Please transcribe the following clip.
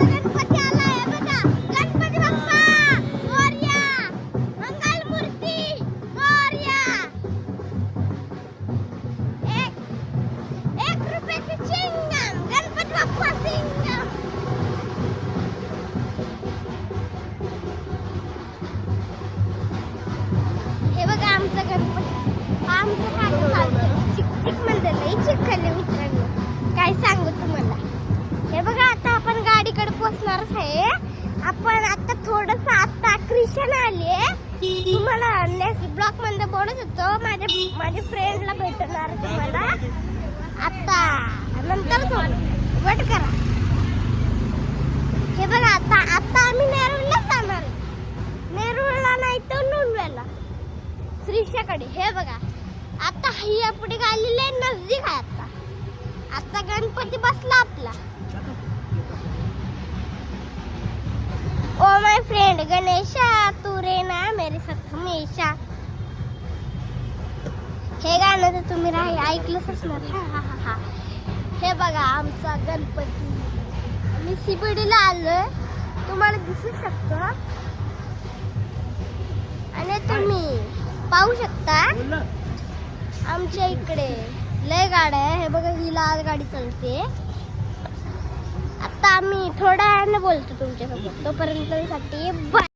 गणपती आलाय बघा. गणपती बाप्पा मोरया. मंगल मूर्ती मोरया. एक रुपयाची चिंगम. गणपती बाप्पा चिंगम. हे बघा आमचं गणपती. आमचं काय चालतं चिक चिक म्हणतात नाही चिखले मित्रांनो. काय सांगू तुम्हाला. हे बघा आता आपण गाडीकडे पोहोचणारच आहे. आपण आता थोडस आता क्रिशन आले. तुम्हाला नेक्स्ट ब्लॉक मध्ये बोलत होतो माझ्या फ्रेंडला भेटणार तुम्हाला आता नंतर वेट करा. हे बघा आता आम्ही नेरूळला जाणार. नेरूळला नाही तर नुलव्याला श्रीशाकडे. हे बघा आता ही पुढे गालेले नजदीक आहे. आता गणपती बसला आपला. ओ माय फ्रेंड गणेशा तू रे ना मेरे साथ हमेशा. हे गाणं तर तुम्ही ऐकलंच असणार. हा. हे बघा आमचा गणपती. मी सीबीडीला आलोय. तुम्हाला दिसू शकतो आणि तुम्ही पाहू शकता आमच्या इकडे लय गाड्या आहे. हे बघा ही लाल गाडी चालते. आता आम्ही थोड्या वेळाने बोलतो तुमच्यासोबत. तोपर्यंत बाय.